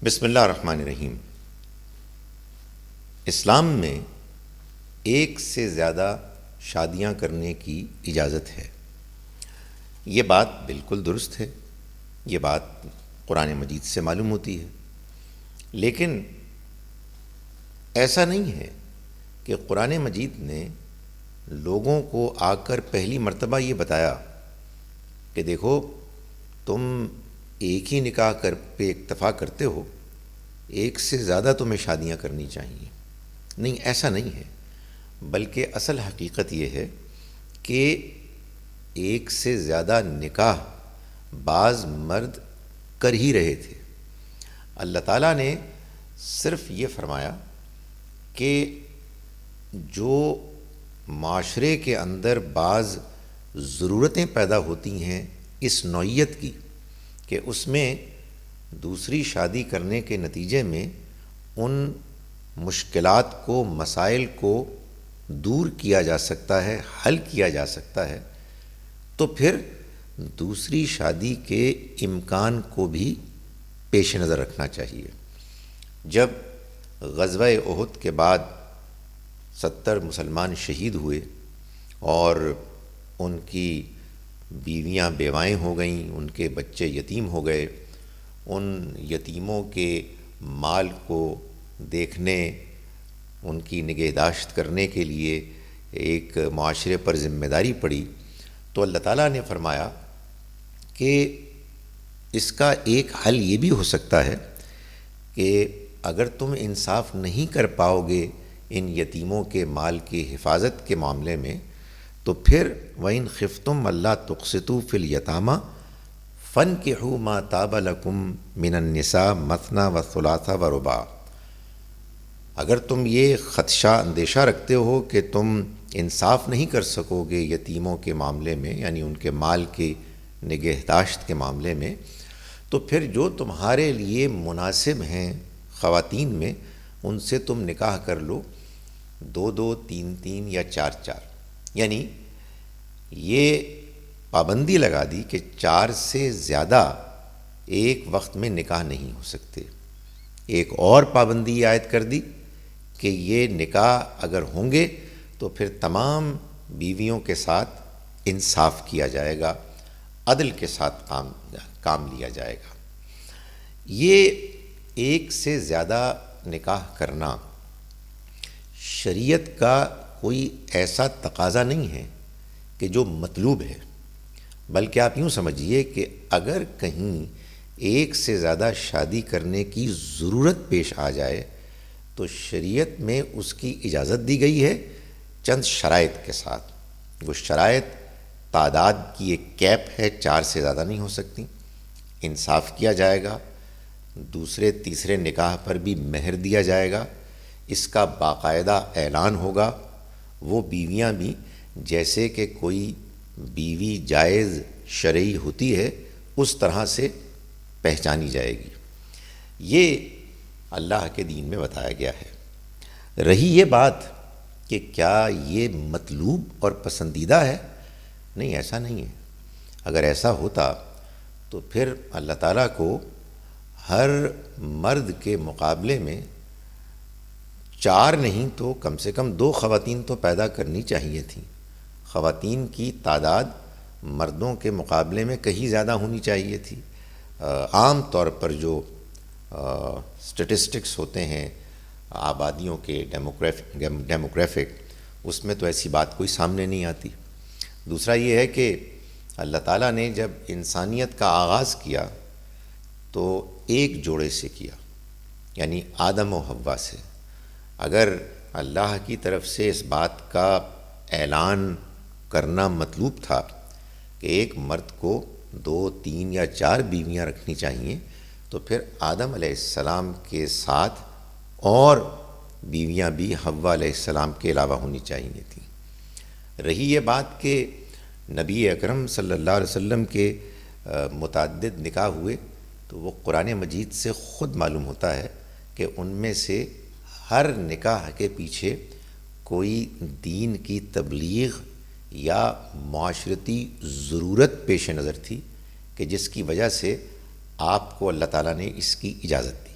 بسم اللہ الرحمن الرحیم۔ اسلام میں ایک سے زیادہ شادیاں کرنے کی اجازت ہے۔ یہ بات بالکل درست ہے، یہ بات قرآن مجید سے معلوم ہوتی ہے، لیکن ایسا نہیں ہے کہ قرآن مجید نے لوگوں کو آ کر پہلی مرتبہ یہ بتایا کہ دیکھو تم ایک ہی نکاح پہ اکتفا کرتے ہو، ایک سے زیادہ تمہیں شادیاں کرنی چاہیے۔ نہیں، ایسا نہیں ہے، بلکہ اصل حقیقت یہ ہے کہ ایک سے زیادہ نکاح بعض مرد کر ہی رہے تھے۔ اللہ تعالیٰ نے صرف یہ فرمایا کہ جو معاشرے کے اندر بعض ضرورتیں پیدا ہوتی ہیں اس نوعیت کی کہ اس میں دوسری شادی کرنے کے نتیجے میں ان مشکلات کو، مسائل کو دور کیا جا سکتا ہے، حل کیا جا سکتا ہے، تو پھر دوسری شادی کے امکان کو بھی پیش نظر رکھنا چاہیے۔ جب غزوہ احد کے بعد 70 مسلمان شہید ہوئے اور ان کی بیویاں بیوائیں ہو گئیں، ان کے بچے یتیم ہو گئے، ان یتیموں کے مال کو دیکھنے، ان کی نگہداشت کرنے کے لیے ایک معاشرے پر ذمہ داری پڑی، تو اللہ تعالیٰ نے فرمایا کہ اس کا ایک حل یہ بھی ہو سکتا ہے کہ اگر تم انصاف نہیں کر پاؤ گے ان یتیموں کے مال کی حفاظت کے معاملے میں، تو پھر وَإِنْ خِفْتُمْ أَلَّا تُقْسِطُوا فِي الْيَتَامَىٰ فَانكِحُوا مَا طَابَ لَكُم مِّنَ النِّسَاءِ مَثْنَىٰ وَثُلَاثَ وَرُبَاعَ۔ اگر تم یہ خدشہ اندیشہ رکھتے ہو کہ تم انصاف نہیں کر سکو گے یتیموں کے معاملے میں، یعنی ان کے مال کی نگہداشت کے معاملے میں، تو پھر جو تمہارے لیے مناسب ہیں خواتین میں ان سے تم نکاح کر لو، 2 3 یا 4 یعنی یہ پابندی لگا دی کہ 4 سے زیادہ ایک وقت میں نکاح نہیں ہو سکتے۔ ایک اور پابندی عائد کر دی کہ یہ نکاح اگر ہوں گے تو پھر تمام بیویوں کے ساتھ انصاف کیا جائے گا، عدل کے ساتھ کام لیا جائے گا۔ یہ ایک سے زیادہ نکاح کرنا شریعت کا کوئی ایسا تقاضا نہیں ہے کہ جو مطلوب ہے، بلکہ آپ یوں سمجھیے کہ اگر کہیں ایک سے زیادہ شادی کرنے کی ضرورت پیش آ جائے تو شریعت میں اس کی اجازت دی گئی ہے چند شرائط کے ساتھ۔ وہ شرائط تعداد کی ایک کیپ ہے، 4 سے زیادہ نہیں ہو سکتی، انصاف کیا جائے گا، دوسرے تیسرے نکاح پر بھی مہر دیا جائے گا، اس کا باقاعدہ اعلان ہوگا، وہ بیویاں بھی جیسے کہ کوئی بیوی جائز شرعی ہوتی ہے اس طرح سے پہچانی جائے گی۔ یہ اللہ کے دین میں بتایا گیا ہے۔ رہی یہ بات کہ کیا یہ مطلوب اور پسندیدہ ہے، نہیں، ایسا نہیں ہے۔ اگر ایسا ہوتا تو پھر اللہ تعالیٰ کو ہر مرد کے مقابلے میں 4 نہیں تو کم سے کم 2 خواتین تو پیدا کرنی چاہیے تھیں۔ خواتین کی تعداد مردوں کے مقابلے میں کہیں زیادہ ہونی چاہیے تھی۔ عام طور پر جو سٹیٹسٹکس ہوتے ہیں آبادیوں کے ڈیموگرافک، اس میں تو ایسی بات کوئی سامنے نہیں آتی۔ دوسرا یہ ہے کہ اللہ تعالیٰ نے جب انسانیت کا آغاز کیا تو ایک جوڑے سے کیا، یعنی آدم و حوا سے۔ اگر اللہ کی طرف سے اس بات کا اعلان کرنا مطلوب تھا کہ ایک مرد کو 2 3 یا 4 بیویاں رکھنی چاہیے، تو پھر آدم علیہ السلام کے ساتھ اور بیویاں بھی حوا علیہ السلام کے علاوہ ہونی چاہیے تھیں۔ رہی یہ بات کہ نبی اکرم صلی اللہ علیہ وسلم کے متعدد نکاح ہوئے، تو وہ قرآن مجید سے خود معلوم ہوتا ہے کہ ان میں سے ہر نکاح کے پیچھے کوئی دین کی تبلیغ یا معاشرتی ضرورت پیش نظر تھی کہ جس کی وجہ سے آپ کو اللہ تعالیٰ نے اس کی اجازت دی۔